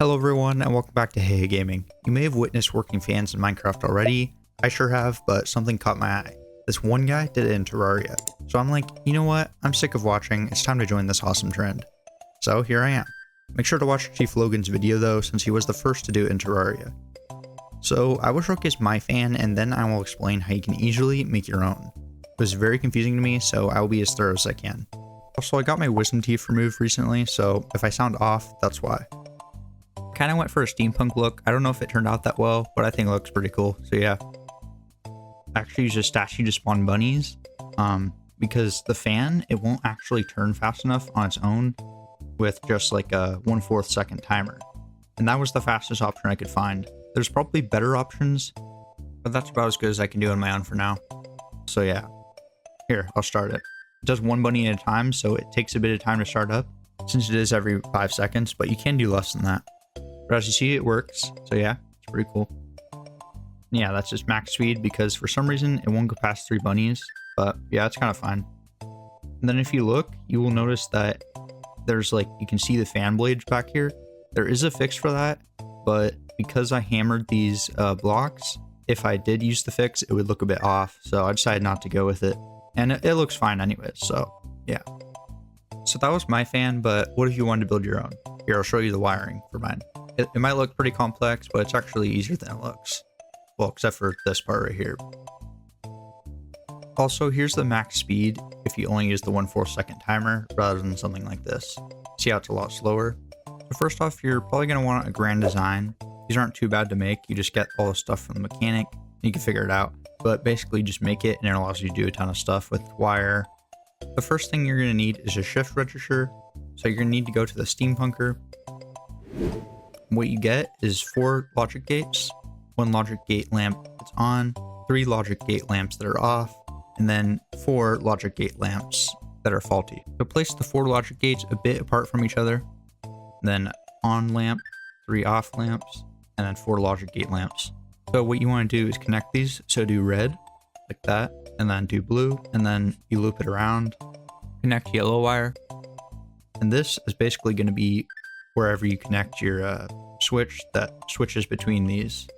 Hello everyone and welcome back to HayHay-Gaming. You may have witnessed working fans in Minecraft already. I sure have, but something caught my eye. This one guy did it in Terraria. So I'm like, you know what? I'm sick of watching. It's time to join this awesome trend. So here I am. Make sure to watch ChiefLogan's video though, since he was the first to do it in Terraria. So I will showcase my fan and then I will explain how you can easily make your own. It was very confusing to me, so I will be as thorough as I can. Also, I got my wisdom teeth removed recently, so if I sound off, that's why. Kind of went for a steampunk look. I don't know if it turned out that well, but I think it looks pretty cool. So yeah. I actually used a statue to spawn bunnies. Because the fan, it won't actually turn fast enough on its own with just like a 1/4 second timer. And that was the fastest option I could find. There's probably better options, but that's about as good as I can do on my own for now. So yeah. Here, I'll start it. It does one bunny at a time, so it takes a bit of time to start up, since it is every 5 seconds, but you can do less than that. But as you see, it works. So yeah, it's pretty cool. Yeah, that's just max speed because for some reason it won't go past 3 bunnies. But yeah, it's kind of fine. And then if you look, you will notice that there's like, you can see the fan blades back here. There is a fix for that, but because I hammered these blocks, if I did use the fix, it would look a bit off. So I decided not to go with it. And it looks fine anyways, so yeah. So that was my fan, but what if you wanted to build your own? Here, I'll show you the wiring for mine. It might look pretty complex, but it's actually easier than it looks. Well, except for this part right here. Also, here's the max speed if you only use the 1/4 second timer rather than something like this. See how it's a lot slower? So first off, you're probably going to want a grand design. These aren't too bad to make. You just get all the stuff from the mechanic. You can figure it out. But basically just make it and it allows you to do a ton of stuff with wire. The first thing you're going to need is a shift register. So you're going to need to go to the steampunker. What you get is 4 logic gates, 1 logic gate lamp that's on, 3 logic gate lamps that are off, and then 4 logic gate lamps that are faulty. So place the 4 logic gates a bit apart from each other, then on lamp, 3 off lamps, and then 4 logic gate lamps. So what you want to do is connect these. So do red like that, and then do blue, and then you loop it around, connect yellow wire. And this is basically going to be wherever you connect your switch that switches between these.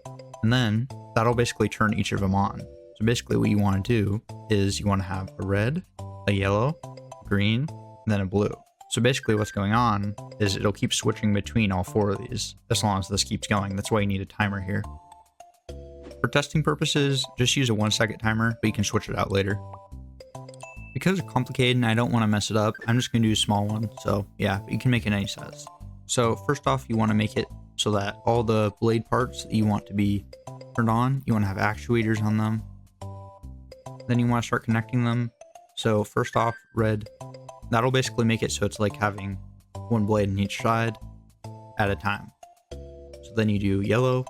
And then that'll basically turn each of them on. So basically what you want to do is you want to have a red, a yellow, green, and then a blue. So basically what's going on is it'll keep switching between all 4 of these as long as this keeps going. That's why you need a timer here. For testing purposes, just use a 1 second timer, but you can switch it out later. Because it's complicated and I don't want to mess it up, I'm just going to do a small one. So yeah, you can make it any size. So first off, you want to make it so that all the blade parts that you want to be turned on, you want to have actuators on them. Then you want to start connecting them. So first off, red, that'll basically make it so it's like having 1 blade on each side at a time. So then you do yellow.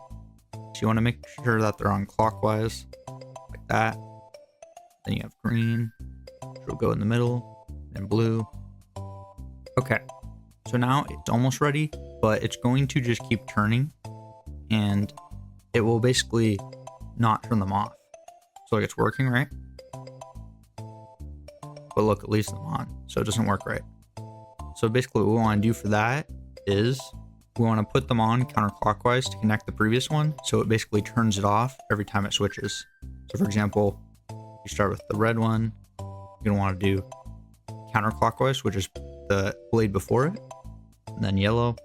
So you want to make sure that they're on clockwise, like that. Then you have green, which will go in the middle, and blue. Okay, so now it's almost ready, but it's going to just keep turning, and it will basically not turn them off. So like it's working, right? But look, it leaves them on, so it doesn't work right. So basically what we want to do for that is we want to put them on counterclockwise to connect the previous one, so it basically turns it off every time it switches. So for example, you start with the red one, you're going to want to do counterclockwise, which is the blade before it, and then yellow,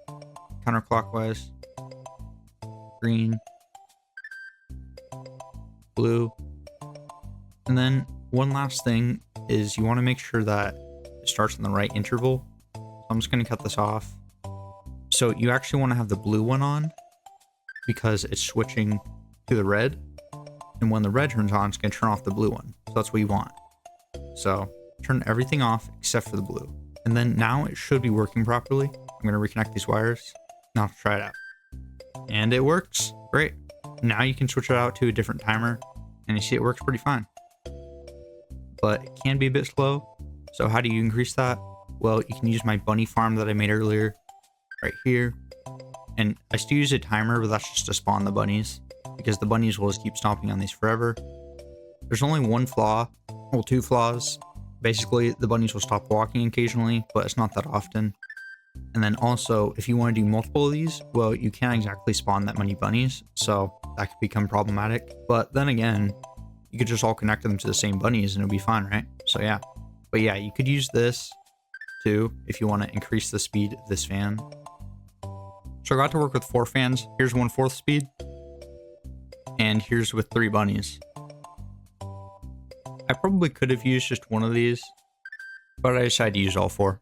counterclockwise, green, blue, and then one last thing is you want to make sure that it starts in the right interval. So I'm just going to cut this off. So you actually want to have the blue one on because it's switching to the red. And when the red turns on, it's going to turn off the blue one. So that's what you want. So turn everything off except for the blue. And then now it should be working properly. I'm going to reconnect these wires. Now to try it out. And it works. Great. Now you can switch it out to a different timer. And you see it works pretty fine. But it can be a bit slow. So how do you increase that? Well, you can use my bunny farm that I made earlier. Right here, and I still use a timer, but that's just to spawn the bunnies because the bunnies will just keep stomping on these forever. There's only one flaw, well, 2 flaws. Basically, the bunnies will stop walking occasionally, but it's not that often. And And then also, if you want to do multiple of these, well, you can't exactly spawn that many bunnies, so that could become problematic. But then again, you could just all connect them to the same bunnies and it'll be fine, right? So yeah. But yeah, you could use this too if you want to increase the speed of this fan. So I got to work with 4 fans. Here's 1/4 speed. And here's with 3 bunnies. I probably could have used just one of these, but I decided to use all 4.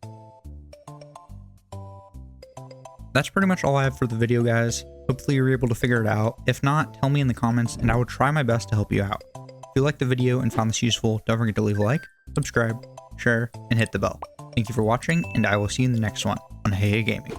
That's pretty much all I have for the video, guys. Hopefully you're able to figure it out. If not, tell me in the comments and I will try my best to help you out. If you liked the video and found this useful, don't forget to leave a like, subscribe, share, and hit the bell. Thank you for watching, and I will see you in the next one on HayHay-Gaming.